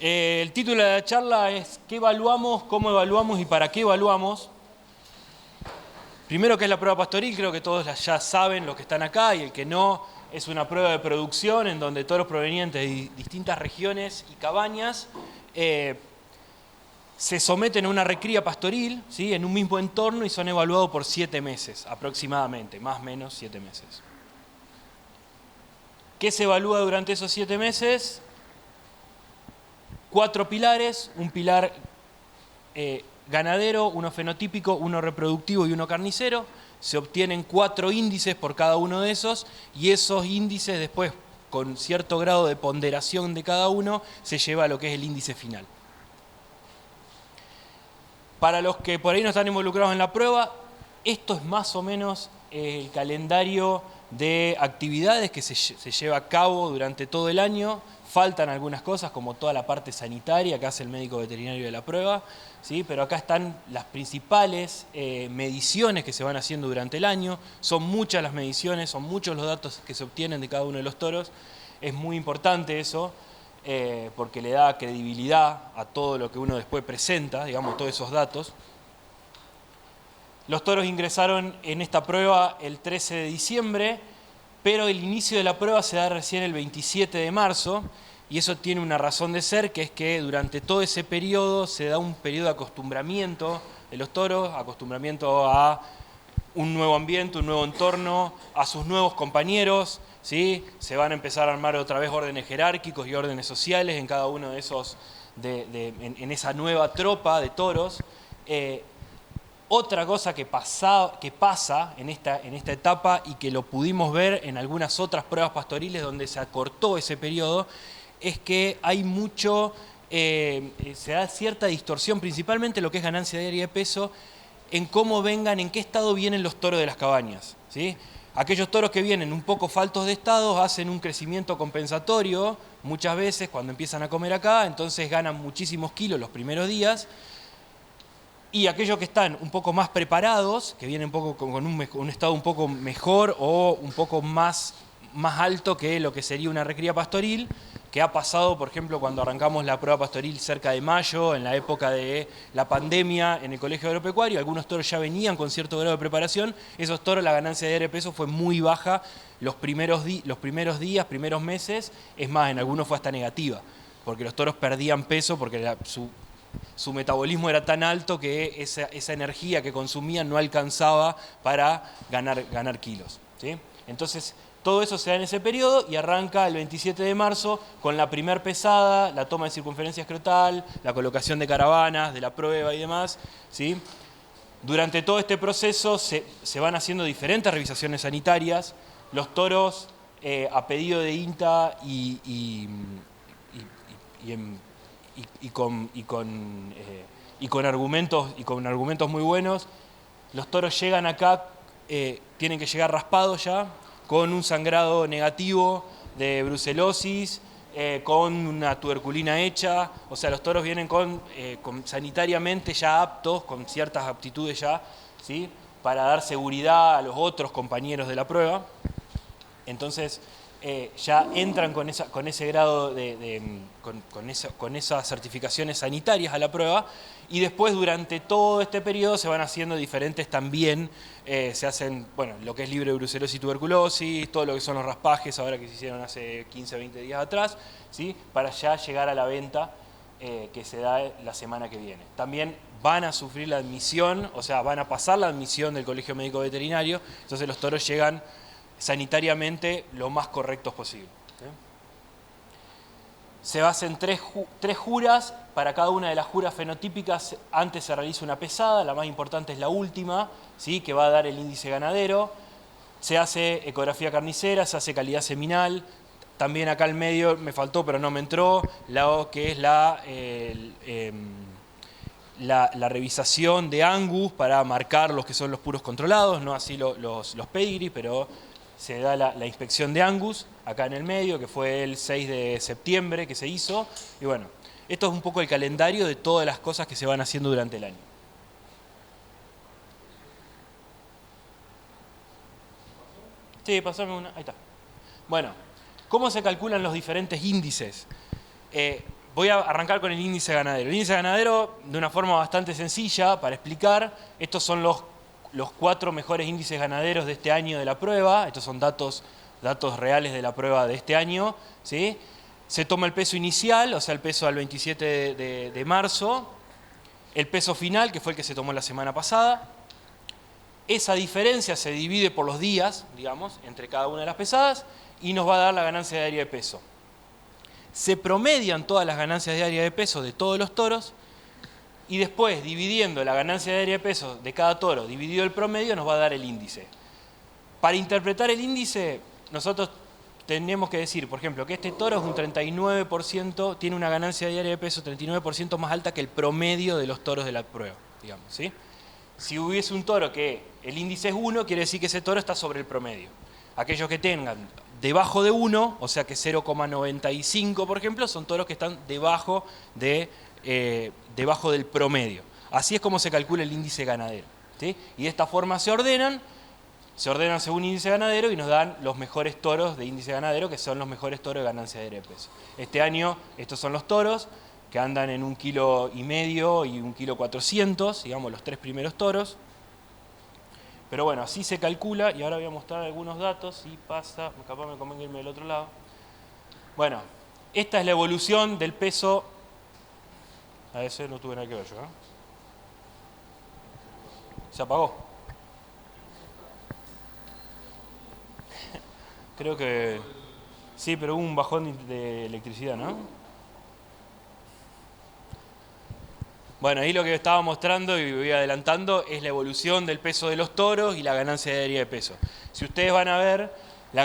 El título de la charla es ¿qué evaluamos, cómo evaluamos y para qué evaluamos? Primero, ¿qué es la prueba pastoril? Creo que todos ya saben, los que están acá, y el que no, es una prueba de producción en donde toros provenientes de distintas regiones y cabañas se someten a una recría pastoril, ¿sí?, en un mismo entorno, y son evaluados por 7 meses aproximadamente, más o menos 7 meses. ¿Qué se evalúa durante esos 7 meses? 4 pilares: un pilar ganadero, uno fenotípico, uno reproductivo y uno carnicero. Se obtienen 4 índices por cada uno de esos, y esos índices después, con cierto grado de ponderación de cada uno, se lleva a lo que es el índice final. Para los que por ahí no están involucrados en la prueba, esto es más o menos el calendario de actividades que se lleva a cabo durante todo el año. Faltan algunas cosas, como toda la parte sanitaria que hace el médico veterinario de la prueba, ¿sí? Pero acá están las principales mediciones que se van haciendo durante el año. Son muchas las mediciones, son muchos los datos que se obtienen de cada uno de los toros. Es muy importante eso, porque le da credibilidad a todo lo que uno después presenta, digamos, todos esos datos. Los toros ingresaron en esta prueba el 13 de diciembre, pero el inicio de la prueba se da recién el 27 de marzo, y eso tiene una razón de ser, que es que durante todo ese periodo se da un periodo de acostumbramiento de los toros, acostumbramiento a un nuevo ambiente, un nuevo entorno, a sus nuevos compañeros, ¿sí? Se van a empezar a armar otra vez órdenes jerárquicos y órdenes sociales en cada uno de esos, en esa nueva tropa de toros. Otra cosa que pasa en esta etapa, y que lo pudimos ver en algunas otras pruebas pastoriles donde se acortó ese periodo, es que hay se da cierta distorsión, principalmente lo que es ganancia diaria de peso, en cómo vengan, en qué estado vienen los toros de las cabañas, ¿sí? Aquellos toros que vienen un poco faltos de estado hacen un crecimiento compensatorio muchas veces cuando empiezan a comer acá, entonces ganan muchísimos kilos los primeros días. Y aquellos que están un poco más preparados, que vienen un poco con un estado un poco mejor o un poco más alto que lo que sería una recría pastoril, que ha pasado, por ejemplo, cuando arrancamos la prueba pastoril cerca de mayo, en la época de la pandemia en el Colegio Agropecuario, algunos toros ya venían con cierto grado de preparación. Esos toros, la ganancia de peso fue muy baja los primeros días, primeros meses, es más, en algunos fue hasta negativa, porque los toros perdían peso porque su metabolismo era tan alto que esa energía que consumían no alcanzaba para ganar kilos, ¿sí? Entonces, todo eso se da en ese periodo, y arranca el 27 de marzo con la primer pesada, la toma de circunferencia escrotal, la colocación de caravanas, de la prueba y demás, ¿sí? Durante todo este proceso se van haciendo diferentes revisaciones sanitarias. Los toros, a pedido de INTA y con argumentos muy buenos, los toros llegan acá, tienen que llegar raspados ya, con un sangrado negativo de brucelosis, con una tuberculina hecha. O sea, los toros vienen sanitariamente ya aptos, con ciertas aptitudes ya, ¿sí?, para dar seguridad a los otros compañeros de la prueba. Entonces, ya entran con ese grado con esas certificaciones sanitarias a la prueba, y después durante todo este periodo se van haciendo diferentes también, se hacen, bueno, lo que es libre de brucelosis y tuberculosis, todo lo que son los raspajes ahora que se hicieron hace 15 o 20 días atrás, ¿sí?, para ya llegar a la venta que se da la semana que viene. También van a sufrir la admisión, o sea, van a pasar la admisión del Colegio Médico Veterinario, entonces los toros llegan sanitariamente lo más correctos posible, ¿sí? Se hacen tres juras. Para cada una de las juras fenotípicas antes se realiza una pesada, la más importante es la última, ¿sí?, que va a dar el índice ganadero. Se hace ecografía carnicera, se hace calidad seminal. También acá al medio me faltó, pero no me entró, lo que es la revisación de Angus para marcar los que son los puros controlados, no así los pedigree, pero se da la inspección de Angus acá en el medio, que fue el 6 de septiembre que se hizo. Y bueno, esto es un poco el calendario de todas las cosas que se van haciendo durante el año. Sí, pasame una. Ahí está. Bueno, ¿cómo se calculan los diferentes índices? voy a arrancar con el índice ganadero. El índice ganadero, de una forma bastante sencilla para explicar, estos son los 4 mejores índices ganaderos de este año de la prueba. Estos son datos reales de la prueba de este año, ¿sí? Se toma el peso inicial, o sea, el peso al 27 de marzo, el peso final, que fue el que se tomó la semana pasada. Esa diferencia se divide por los días, digamos, entre cada una de las pesadas, y nos va a dar la ganancia diaria de peso. Se promedian todas las ganancias diarias de peso de todos los toros, y después, dividiendo la ganancia diaria de peso de cada toro, dividido el promedio, nos va a dar el índice. Para interpretar el índice, nosotros tenemos que decir, por ejemplo, que este toro es un 39%, tiene una ganancia diaria de peso 39% más alta que el promedio de los toros de la prueba, digamos, ¿sí? Si hubiese un toro que el índice es 1, quiere decir que ese toro está sobre el promedio. Aquellos que tengan debajo de 1, o sea que 0,95, por ejemplo, son toros que están debajo del promedio. Así es como se calcula el índice ganadero, ¿sí? Y de esta forma se ordenan según índice ganadero y nos dan los mejores toros de índice ganadero, que son los mejores toros de ganancia diaria de peso. Este año estos son los toros que andan en 1,5 kilos y 1,4 kg, digamos los 3 primeros toros. Pero bueno, así se calcula, y ahora voy a mostrar algunos datos, si pasa, capaz me convenga irme del otro lado. Bueno, esta es la evolución del peso. A ese no tuve nada que ver yo, ¿eh? Se apagó. Creo que sí, pero hubo un bajón de electricidad, ¿no? Bueno, ahí lo que estaba mostrando y voy adelantando es la evolución del peso de los toros y la ganancia diaria de peso. Si ustedes van a ver la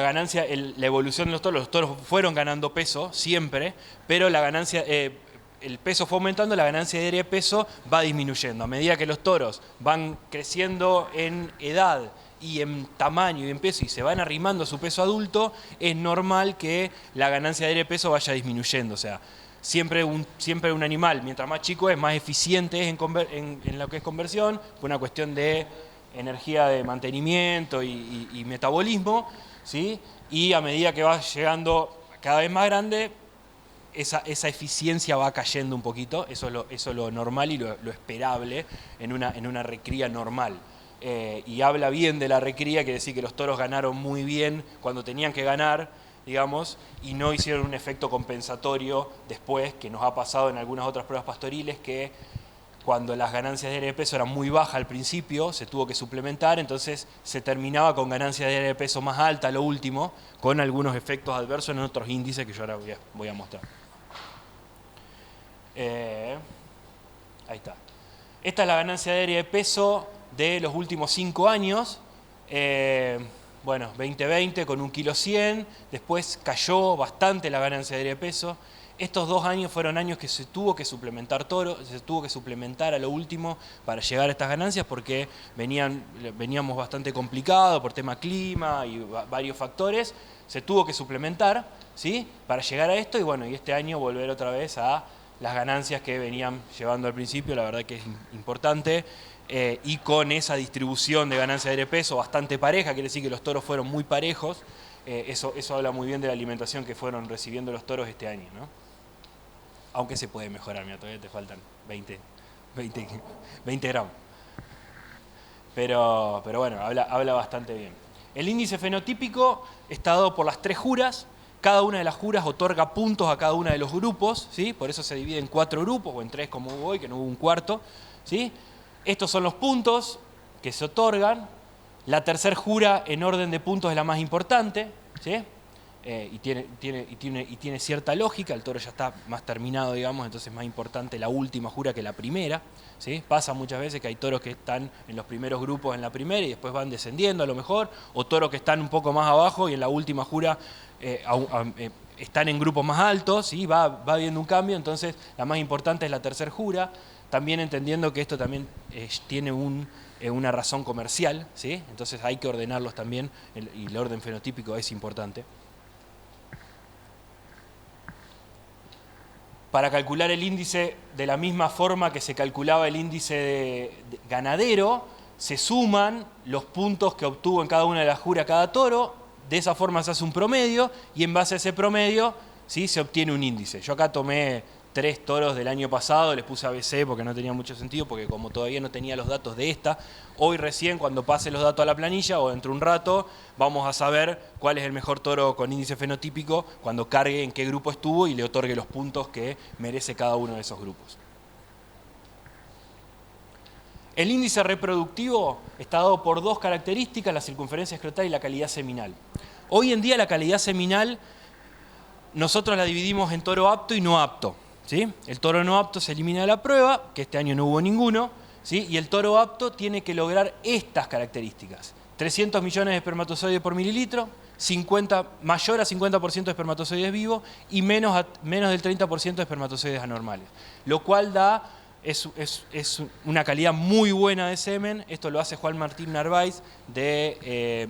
evolución de los toros fueron ganando peso siempre, pero la ganancia, el peso fue aumentando, la ganancia diaria de peso va disminuyendo. A medida que los toros van creciendo en edad y en tamaño y en peso y se van arrimando a su peso adulto, es normal que la ganancia diaria de peso vaya disminuyendo. O sea, siempre un animal, mientras más chico es, más eficiente es en lo que es conversión, por una cuestión de energía de mantenimiento y metabolismo, ¿sí? Y a medida que va llegando cada vez más grande, esa eficiencia va cayendo un poquito. Eso es lo normal y lo esperable en una recría normal. Y habla bien de la recría, quiere decir que los toros ganaron muy bien cuando tenían que ganar, digamos, y no hicieron un efecto compensatorio después, que nos ha pasado en algunas otras pruebas pastoriles, que cuando las ganancias diarias de peso eran muy bajas al principio, se tuvo que suplementar, entonces se terminaba con ganancias diarias de peso más alta, lo último, con algunos efectos adversos en otros índices que yo ahora voy a mostrar. Ahí está. Esta es la ganancia diaria de peso de los últimos 5 años. Bueno, 2020 con 1,1 kg, después cayó bastante la ganancia diaria de peso. Estos 2 años fueron años que se tuvo que suplementar se tuvo que suplementar a lo último para llegar a estas ganancias porque veníamos bastante complicados por tema clima y varios factores. Se tuvo que suplementar, ¿sí? Para llegar a esto y bueno, y este año volver otra vez a las ganancias que venían llevando al principio, la verdad que es importante. Y con esa distribución de ganancia de peso bastante pareja, quiere decir que los toros fueron muy parejos, eso habla muy bien de la alimentación que fueron recibiendo los toros este año, ¿no? Aunque se puede mejorar, mira, todavía te faltan 20 gramos. Pero bueno, habla bastante bien. El índice fenotípico está dado por las 3 juras. Cada una de las juras otorga puntos a cada uno de los grupos, ¿sí? Por eso se divide en 4 grupos, o en 3 como hubo hoy, que no hubo un cuarto, ¿sí? Estos son los puntos que se otorgan. La tercer jura en orden de puntos es la más importante, ¿sí? Y tiene cierta lógica, el toro ya está más terminado, digamos, entonces es más importante la última jura que la primera, ¿sí? Pasa muchas veces que hay toros que están en los primeros grupos en la primera y después van descendiendo a lo mejor, o toros que están un poco más abajo y en la última jura están en grupos más altos, ¿sí? Va habiendo un cambio, entonces la más importante es la tercer jura, también entendiendo que esto también tiene una razón comercial, ¿sí? Entonces hay que ordenarlos también y el orden fenotípico es importante. Para calcular el índice de la misma forma que se calculaba el índice ganadero, se suman los puntos que obtuvo en cada una de las juras cada toro, de esa forma se hace un promedio y en base a ese promedio, ¿sí? Se obtiene un índice. Yo acá tomé 3 toros del año pasado, les puse ABC porque no tenía mucho sentido, porque como todavía no tenía los datos de esta, hoy recién cuando pase los datos a la planilla o dentro de un rato, vamos a saber cuál es el mejor toro con índice fenotípico cuando cargue en qué grupo estuvo y le otorgue los puntos que merece cada uno de esos grupos. El índice reproductivo está dado por 2 características, la circunferencia escrotal y la calidad seminal. Hoy en día la calidad seminal nosotros la dividimos en toro apto y no apto, ¿sí? El toro no apto se elimina de la prueba, que este año no hubo ninguno, ¿sí? Y el toro apto tiene que lograr estas características. 300 millones de espermatozoides por mililitro, mayor a 50% de espermatozoides vivos y menos del 30% de espermatozoides anormales. Lo cual es una calidad muy buena de semen. Esto lo hace Juan Martín Narváez del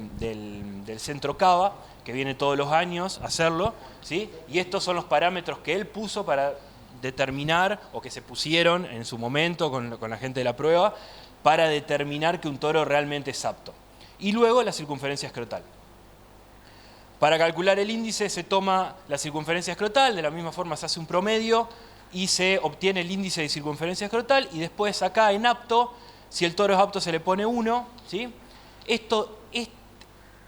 Centro Cava, que viene todos los años a hacerlo, ¿sí? Y estos son los parámetros que él puso para determinar, o que se pusieron en su momento con la gente de la prueba, para determinar que un toro realmente es apto. Y luego la circunferencia escrotal. Para calcular el índice se toma la circunferencia escrotal, de la misma forma se hace un promedio y se obtiene el índice de circunferencia escrotal, y después acá en apto, si el toro es apto se le pone 1, ¿sí?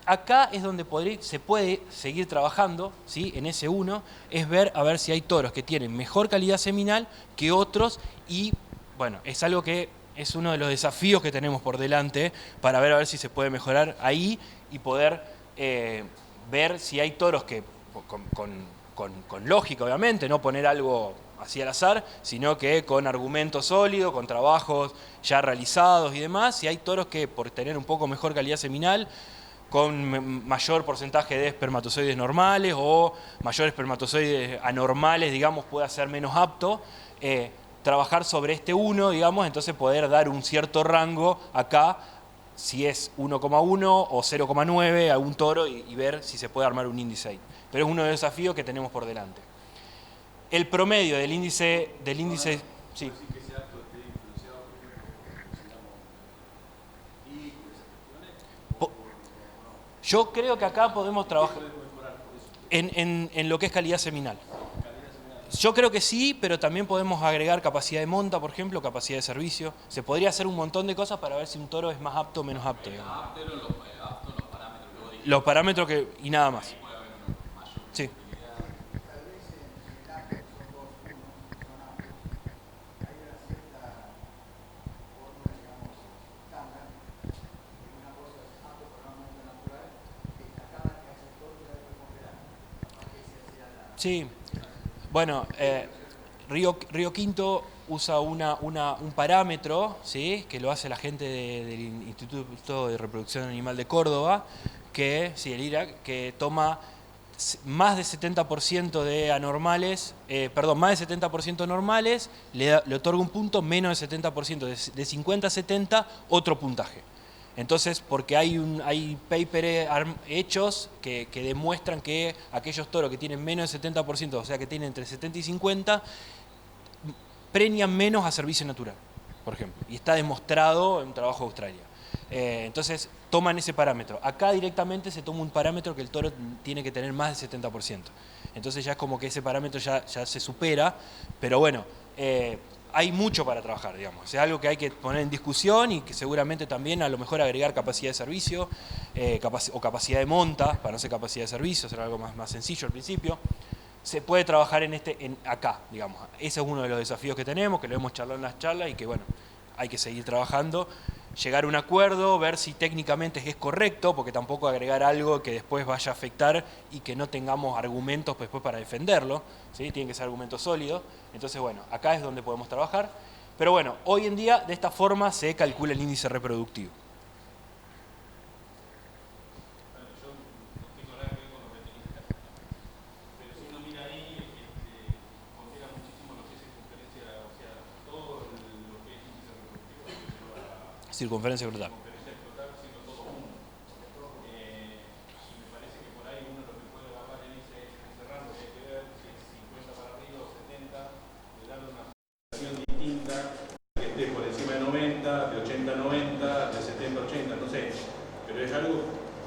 Acá es donde se puede seguir trabajando, ¿sí? En ese 1, es ver a ver si hay toros que tienen mejor calidad seminal que otros, y bueno, es algo que es uno de los desafíos que tenemos por delante para ver a ver si se puede mejorar ahí y poder ver si hay toros que, con lógica obviamente, no poner algo así al azar, sino que con argumentos sólidos, con trabajos ya realizados y demás, si hay toros que por tener un poco mejor calidad seminal, con mayor porcentaje de espermatozoides normales o mayores espermatozoides anormales, digamos, pueda ser menos apto, trabajar sobre este 1, digamos, entonces poder dar un cierto rango acá, si es 1,1 o 0,9 a un toro y ver si se puede armar un índice ahí. Pero es uno de los desafíos que tenemos por delante. El promedio del índice sí. Yo creo que acá podemos trabajar en lo que es calidad seminal. Yo creo que sí, pero también podemos agregar capacidad de monta, por ejemplo, capacidad de servicio. Se podría hacer un montón de cosas para ver si un toro es más apto o menos apto. Los parámetros y nada más. Sí. Sí, bueno, Río Quinto usa un parámetro, ¿sí? Que lo hace la gente del Instituto de Reproducción Animal de Córdoba, sí, el IRAC, que toma más de 70% de anormales, más de 70% normales, le otorga un punto, menos de 70%, de 50 a 70, otro puntaje. Entonces, porque hay papers hechos que demuestran que aquellos toros que tienen menos de 70%, o sea que tienen entre 70 y 50, premian menos a servicio natural, por ejemplo. Y está demostrado en un trabajo de Australia. Entonces, toman ese parámetro. Acá directamente se toma un parámetro que el toro tiene que tener más del 70%. Entonces ya es como que ese parámetro ya se supera, pero bueno, hay mucho para trabajar, digamos. Es algo que hay que poner en discusión y que seguramente también a lo mejor agregar capacidad de servicio o capacidad de monta, para no ser capacidad de servicio, hacer algo más sencillo al principio. Se puede trabajar acá, digamos. Ese es uno de los desafíos que tenemos, que lo hemos charlado en las charlas y que, bueno, hay que seguir trabajando. Llegar a un acuerdo, ver si técnicamente es correcto, porque tampoco agregar algo que después vaya a afectar y que no tengamos argumentos después para defenderlo, ¿sí? Tienen que ser argumentos sólidos. Entonces, bueno, acá es donde podemos trabajar. Pero bueno, hoy en día de esta forma se calcula el índice reproductivo. Circunferencia escrotal. Distinta, que esté por encima de 90, de 80 a 90, de 70 a 80, no sé, pero es algo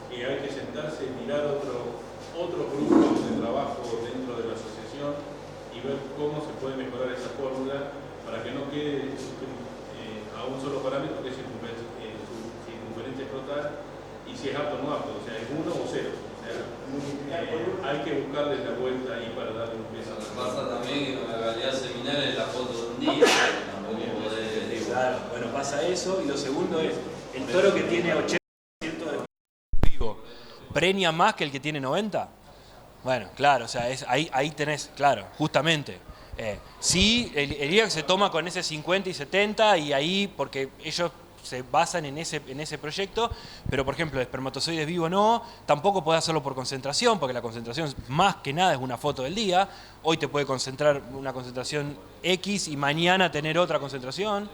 que hay que sentarse y mirar otros grupos de trabajo dentro de la asociación y ver cómo se puede mejorar Claro, bueno, pasa eso. Y lo segundo es, el toro que tiene 80% de vivo, ¿preña más que el que tiene 90%? Bueno, claro, o sea, ahí tenés, claro, justamente. Sí, el IAC se toma con ese 50 y 70 y ahí, porque ellos se basan en ese proyecto, pero por ejemplo, espermatozoides vivo no, tampoco podés hacerlo por concentración, porque la concentración más que nada es una foto del día. Hoy te puede concentrar una concentración X y mañana tener otra concentración.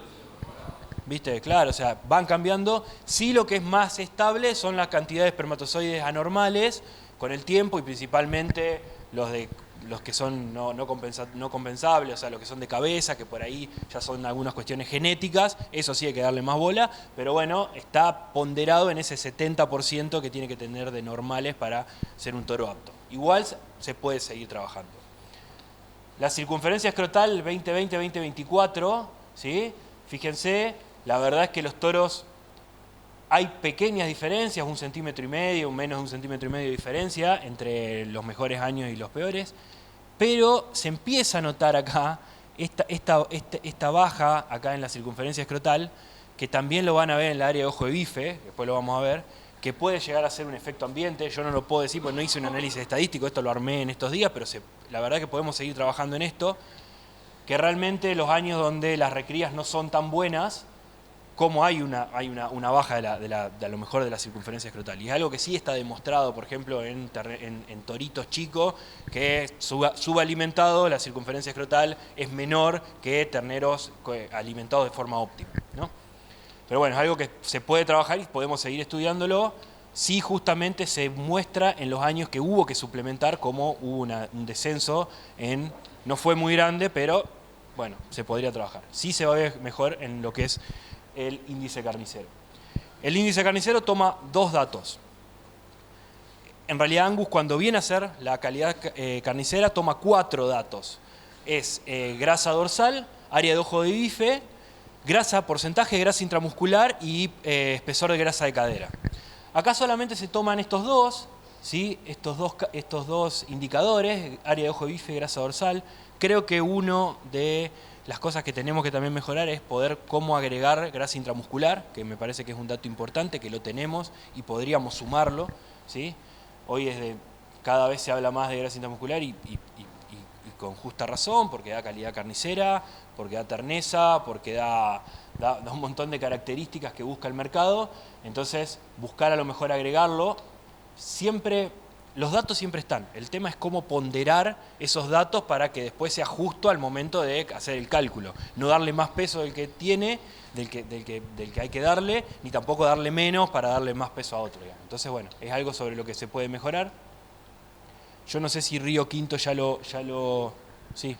¿Viste? Claro, o sea, van cambiando. Sí, lo que es más estable son las cantidades de espermatozoides anormales con el tiempo y principalmente los que son no compensables, o sea, los que son de cabeza, que por ahí ya son algunas cuestiones genéticas, eso sí hay que darle más bola, pero bueno, está ponderado en ese 70% que tiene que tener de normales para ser un toro apto. Igual se puede seguir trabajando. La circunferencia escrotal 2020-2024, ¿sí? Fíjense, la verdad es que los toros hay pequeñas diferencias, 1,5 centímetros, menos de 1,5 centímetros de diferencia entre los mejores años y los peores, pero se empieza a notar acá esta baja acá en la circunferencia escrotal, que también lo van a ver en el área de ojo de bife, después lo vamos a ver, que puede llegar a ser un efecto ambiente. Yo no lo puedo decir porque no hice un análisis estadístico, esto lo armé en estos días, pero la verdad que podemos seguir trabajando en esto, que realmente los años donde las recrías no son tan buenas, como hay una baja de lo mejor de la circunferencia escrotal. Y es algo que sí está demostrado, por ejemplo, en toritos chicos, que subalimentados la circunferencia escrotal es menor que terneros alimentados de forma óptima, ¿no? Pero bueno, es algo que se puede trabajar y podemos seguir estudiándolo. Sí, justamente se muestra en los años que hubo que suplementar cómo hubo un descenso no fue muy grande, pero bueno, se podría trabajar. Sí se va a ver mejor en lo que es el índice carnicero. El índice carnicero toma dos datos. En realidad Angus, cuando viene a hacer la calidad carnicera, toma 4 datos. Es grasa dorsal, área de ojo de bife, porcentaje de grasa intramuscular y espesor de grasa de cadera. Acá solamente se toman estos dos, ¿sí? estos dos indicadores, área de ojo de bife y grasa dorsal. Creo que uno de las cosas que tenemos que también mejorar es poder cómo agregar grasa intramuscular, que me parece que es un dato importante, que lo tenemos y podríamos sumarlo, ¿sí? Hoy cada vez se habla más de grasa intramuscular y con justa razón, porque da calidad carnicera, porque da terneza, porque da un montón de características que busca el mercado. Entonces, buscar a lo mejor agregarlo, los datos siempre están. El tema es cómo ponderar esos datos para que después sea justo al momento de hacer el cálculo. No darle más peso del que tiene, del que hay que darle, ni tampoco darle menos para darle más peso a otro. Digamos. Entonces, bueno, es algo sobre lo que se puede mejorar. Yo no sé si Río Quinto ya lo sí.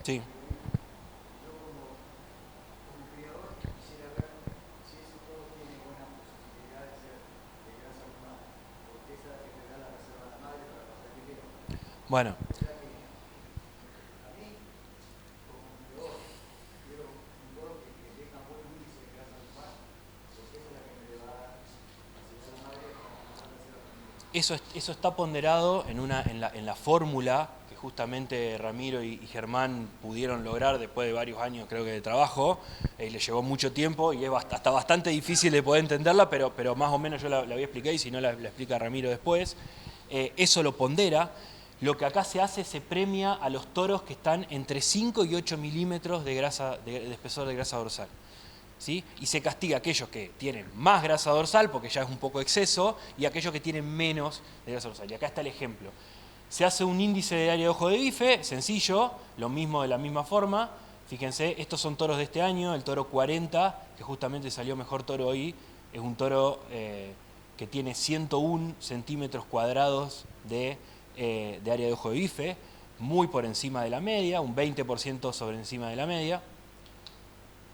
Sí. Bueno. Eso está ponderado en la fórmula que justamente Ramiro y Germán pudieron lograr después de varios años, creo que de trabajo. Les llevó mucho tiempo y es hasta bastante difícil de poder entenderla, pero más o menos yo la voy a explicar y si no la explica Ramiro después. Eso lo pondera. Lo que acá se hace, se premia a los toros que están entre 5 y 8 milímetros de espesor de grasa dorsal. ¿Sí? Y se castiga a aquellos que tienen más grasa dorsal, porque ya es un poco exceso, y a aquellos que tienen menos de grasa dorsal. Y acá está el ejemplo. Se hace un índice de área de ojo de bife, sencillo, lo mismo de la misma forma. Fíjense, estos son toros de este año, el toro 40, que justamente salió mejor toro hoy, es un toro que tiene 101 centímetros cuadrados de área de ojo de bife, muy por encima de la media, un 20% sobre encima de la media.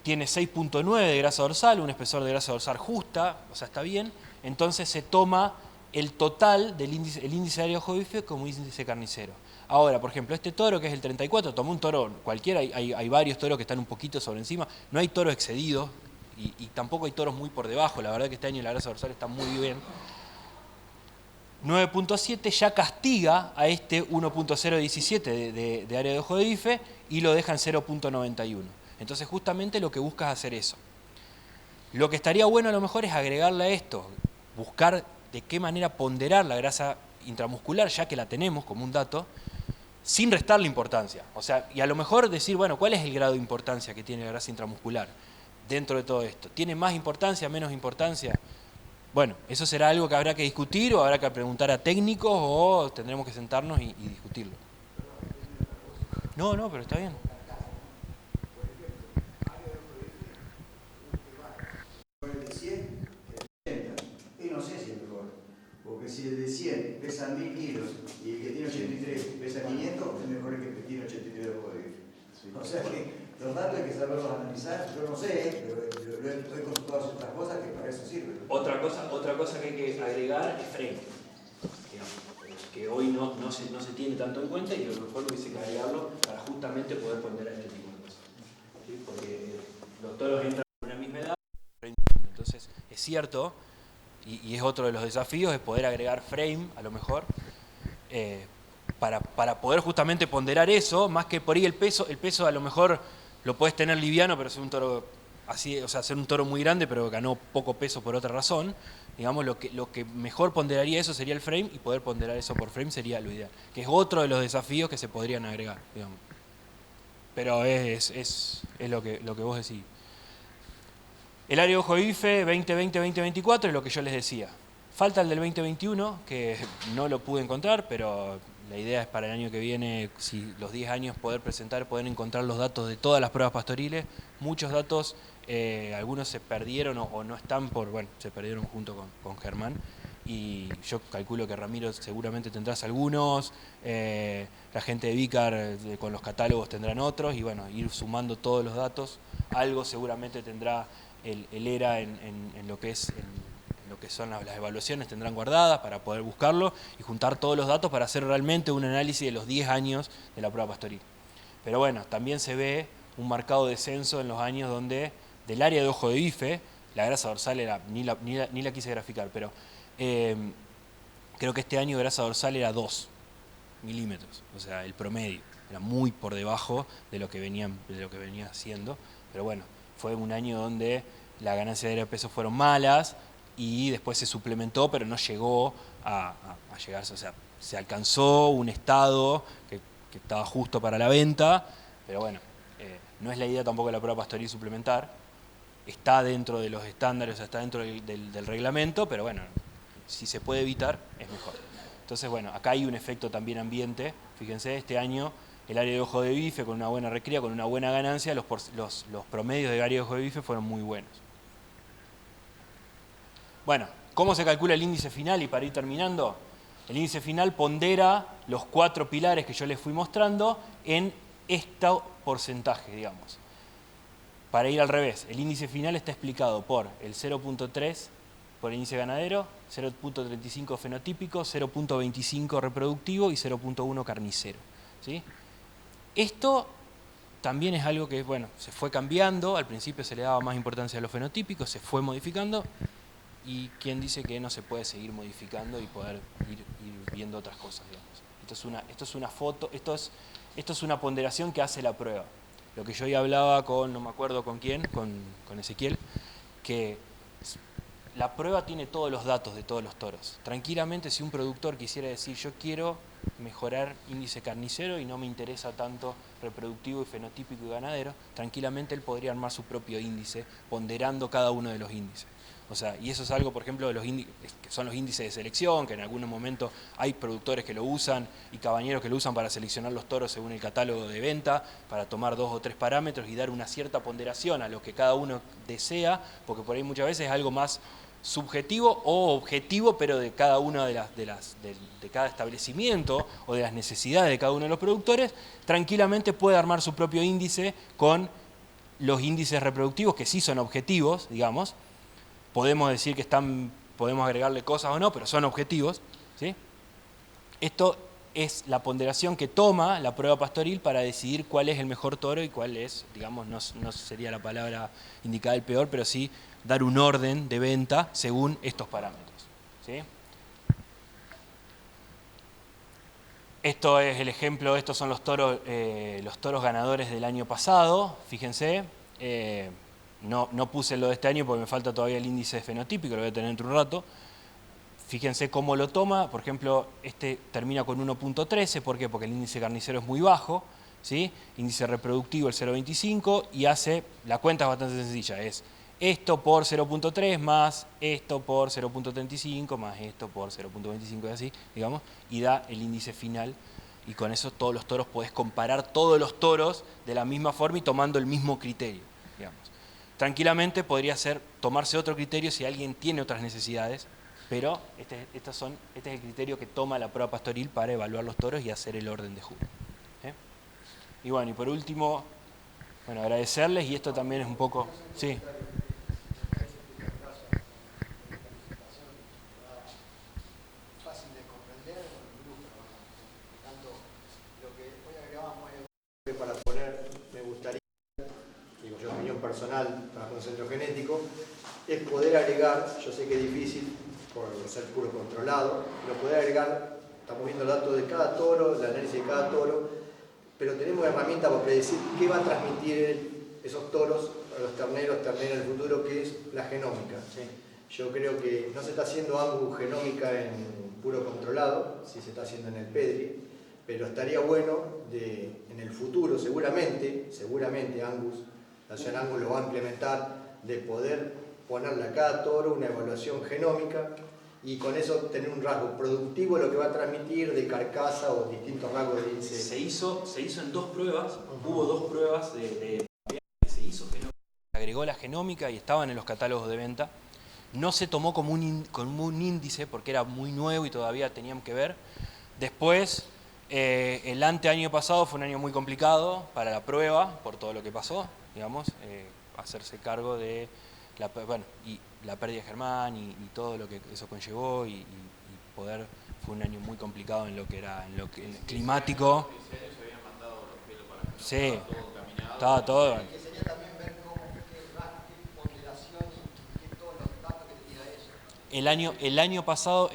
Tiene 6.9 de grasa dorsal, un espesor de grasa dorsal justa, o sea, está bien. Entonces se toma el total del índice, el índice de área de ojo de bife como índice carnicero. Ahora, por ejemplo, este toro que es el 34, tomó un toro cualquiera, hay varios toros que están un poquito sobre encima, no hay toros excedidos y tampoco hay toros muy por debajo, la verdad que este año la grasa dorsal está muy bien. 9.7 ya castiga a este 1.017 de área de ojo de bife y lo deja en 0.91. Entonces justamente lo que buscas es hacer eso. Lo que estaría bueno a lo mejor es agregarle a esto, buscar de qué manera ponderar la grasa intramuscular, ya que la tenemos como un dato, sin restarle importancia. O sea, y a lo mejor decir, bueno, ¿cuál es el grado de importancia que tiene la grasa intramuscular dentro de todo esto? ¿Tiene más importancia, menos importancia? Bueno, eso será algo que habrá que discutir o habrá que preguntar a técnicos o tendremos que sentarnos y discutirlo. No, no, pero está bien. El de 100, el de 80. Y no sé si es mejor. Porque si el de 100 pesa 1000 kilos y el que tiene 83 pesa 500, es mejor el que tiene 83 de ojo de bife. O sea que los datos hay que saberlos analizar. Yo no sé, pero he consultado otras cosas que para eso sirven. Otra cosa que hay que agregar es frame, digamos, que hoy no se tiene tanto en cuenta y a lo mejor hubiese que agregarlo para justamente poder ponderar este tipo de cosas. ¿Sí? Porque los toros entran en una misma edad, entonces es cierto, y es otro de los desafíos, es poder agregar frame a lo mejor, para poder justamente ponderar eso, más que por ahí el peso a lo mejor lo puedes tener liviano, pero ser un toro así, o sea, ser un toro muy grande, pero ganó poco peso por otra razón. Digamos, lo que mejor ponderaría eso sería el frame, y poder ponderar eso por frame sería lo ideal, que es otro de los desafíos que se podrían agregar, digamos. Pero es lo que vos decís. El área de ojo de bife 2020-2024 es lo que yo les decía. Falta el del 2021, que no lo pude encontrar, pero la idea es para el año que viene, si los 10 años poder encontrar los datos de todas las pruebas pastoriles. Muchos datos, algunos se perdieron o no están se perdieron junto con Germán. Y yo calculo que Ramiro seguramente tendrás algunos, la gente de Vicar con los catálogos tendrán otros, y bueno, ir sumando todos los datos. Algo seguramente tendrá el ERA en lo que son las evaluaciones, tendrán guardadas para poder buscarlo y juntar todos los datos para hacer realmente un análisis de los 10 años de la prueba pastoril. Pero bueno, también se ve un marcado descenso en los años donde del área de ojo de bife, la grasa dorsal era, ni la quise graficar, pero creo que este año grasa dorsal era 2 milímetros, o sea, el promedio era muy por debajo de lo que venía haciendo, pero bueno, fue un año donde las ganancias de peso fueron malas y después se suplementó, pero no llegó a llegarse, o sea, se alcanzó un estado que estaba justo para la venta, pero bueno, no es la idea tampoco de la prueba pastoril suplementar, está dentro de los estándares, o sea, está dentro del reglamento, pero bueno, si se puede evitar, es mejor. Entonces, bueno, acá hay un efecto también ambiente. Fíjense, este año el área de ojo de bife con una buena recría, con una buena ganancia, los promedios de área de ojo de bife fueron muy buenos. Bueno, ¿cómo se calcula el índice final? Y para ir terminando, el índice final pondera los 4 pilares que yo les fui mostrando en este porcentaje, digamos. Para ir al revés, el índice final está explicado por el 0.3 por el índice ganadero, 0.35 fenotípico, 0.25 reproductivo y 0.1 carnicero. ¿Sí? Esto también es algo que, bueno, se fue cambiando. Al principio se le daba más importancia a los fenotípicos, se fue modificando. Y quién dice que no se puede seguir modificando y poder ir viendo otras cosas, digamos. Esto es una foto, esto es una ponderación que hace la prueba. Lo que yo ya hablaba con, no me acuerdo con quién, con Ezequiel, que la prueba tiene todos los datos de todos los toros. Tranquilamente, si un productor quisiera decir, yo quiero mejorar índice carnicero y no me interesa tanto reproductivo y fenotípico y ganadero, tranquilamente él podría armar su propio índice, ponderando cada uno de los índices. O sea, y eso es algo, por ejemplo, de los que son los índices de selección, que en algún momento hay productores que lo usan y cabañeros que lo usan para seleccionar los toros según el catálogo de venta, para tomar 2 o 3 parámetros y dar una cierta ponderación a lo que cada uno desea, porque por ahí muchas veces es algo más subjetivo o objetivo, pero de cada uno de cada establecimiento o de las necesidades de cada uno de los productores, tranquilamente puede armar su propio índice con los índices reproductivos que sí son objetivos, digamos. Podemos decir que podemos agregarle cosas o no, pero son objetivos, ¿sí? Esto es la ponderación que toma la prueba pastoril para decidir cuál es el mejor toro y cuál es, digamos, no sería la palabra indicada el peor, pero sí dar un orden de venta según estos parámetros, ¿sí? Esto es el ejemplo, estos son los toros ganadores del año pasado, fíjense. No puse lo de este año porque me falta todavía el índice fenotípico, lo voy a tener dentro de un rato. Fíjense cómo lo toma, por ejemplo, este termina con 1.13, ¿por qué? Porque el índice carnicero es muy bajo, ¿sí? Índice reproductivo el 0.25 y hace, la cuenta es bastante sencilla, es esto por 0.3 más esto por 0.35 más esto por 0.25 y así, digamos, y da el índice final. Y con eso todos los toros podés comparar todos los toros de la misma forma y tomando el mismo criterio, digamos. Tranquilamente podría ser tomarse otro criterio si alguien tiene otras necesidades, pero este es el criterio que toma la prueba pastoril para evaluar los toros y hacer el orden de juro. Y bueno, y por último, bueno, agradecerles, y esto también es un poco... Sí. Fácil de comprender, tanto lo que hoy agregamos para poner, me gustaría, digo yo, opinión personal, trabajo en centro genético, es poder agregar, yo sé que es difícil por ser puro controlado, pero poder agregar, estamos viendo el dato de cada toro, el análisis de cada toro, pero tenemos herramientas para predecir qué va a transmitir esos toros a los terneros en el futuro, que es la genómica. ¿Sí? Yo creo que no se está haciendo Angus genómica en puro controlado, sí se está haciendo en el Pedri, pero estaría bueno en el futuro, seguramente Angus, la Asociación Angus lo va a implementar, de poder ponerle a cada toro una evaluación genómica y con eso tener un rasgo productivo de lo que va a transmitir de carcasa o distintos rasgos de índice. Se hizo en 2 pruebas, hubo 2 pruebas que se hizo genómica, se agregó la genómica y estaban en los catálogos de venta. No se tomó como un índice porque era muy nuevo y todavía tenían que ver. Después, el año pasado fue un año muy complicado para la prueba por todo lo que pasó, digamos, hacerse cargo de la pérdida de Germán y todo lo que eso conllevó y poder, fue un año muy complicado en lo que era en lo climático. Sí, estaba todo. Que sería también ver qué ponderación y todos los datos que te tira eso. El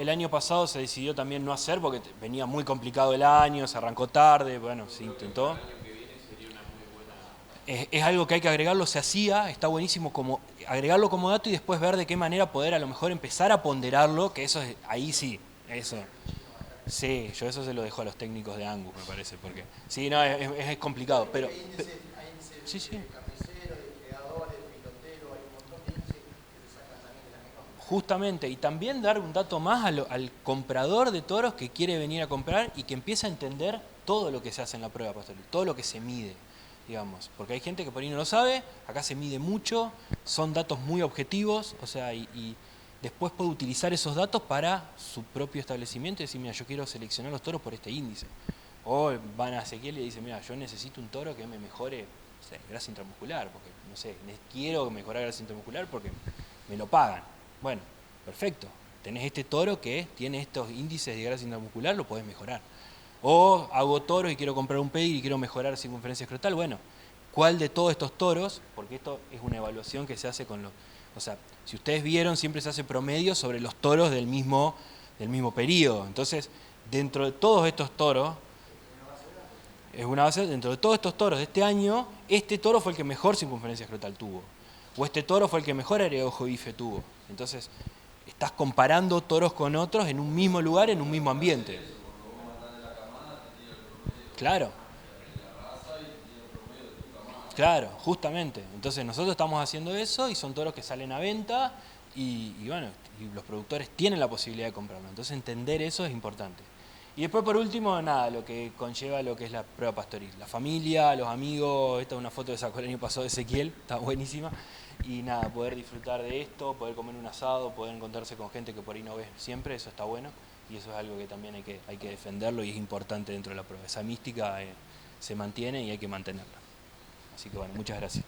año pasado se decidió también no hacer porque venía muy complicado el año, se arrancó tarde, bueno, se intentó. Es algo que hay que agregarlo, se hacía, está buenísimo como agregarlo como dato y después ver de qué manera poder a lo mejor empezar a ponderarlo, que eso es, ahí sí, eso. Sí, yo eso se lo dejo a los técnicos de Angus, me parece, porque sí, no, es complicado, pero... Hay índices Sí, sí. de carniceros, de creadores, de piloteros, hay un montón de índices que se sacan también de la genómica. Justamente, y también dar un dato más al comprador de toros que quiere venir a comprar y que empiece a entender todo lo que se hace en la prueba pastoril, todo lo que se mide, digamos, porque hay gente que por ahí no lo sabe, acá se mide mucho, son datos muy objetivos, o sea, y después puede utilizar esos datos para su propio establecimiento y decir, mira, yo quiero seleccionar los toros por este índice. O van a Ezequiel y dicen, mira, yo necesito un toro que me mejore, no sé, grasa intramuscular, porque, no sé, quiero mejorar grasa intramuscular porque me lo pagan. Bueno, perfecto, tenés este toro que tiene estos índices de grasa intramuscular, lo podés mejorar. O hago toros y quiero comprar un pedigree y quiero mejorar circunferencia escrotal. Bueno, ¿cuál de todos estos toros? Porque esto es una evaluación que se hace con los... O sea, si ustedes vieron, siempre se hace promedio sobre los toros del mismo periodo. Entonces, dentro de todos estos toros, es una base, dentro de todos estos toros de este año, este toro fue el que mejor circunferencia escrotal tuvo. O este toro fue el que mejor área de ojo bife tuvo. Entonces, estás comparando toros con otros en un mismo lugar, en un mismo ambiente. Claro. Claro, justamente. Entonces nosotros estamos haciendo eso y son toros que salen a venta y bueno, y los productores tienen la posibilidad de comprarlo. Entonces entender eso es importante. Y después por último, nada, lo que conlleva lo que es la prueba pastoril. La familia, los amigos, esta es una foto que sacó el año pasado de Ezequiel, está buenísima. Y nada, poder disfrutar de esto, poder comer un asado, poder encontrarse con gente que por ahí no ves siempre, eso está bueno. Y eso es algo que también hay que defenderlo y es importante dentro de la prueba. Esa mística se mantiene y hay que mantenerla. Así que bueno, muchas gracias.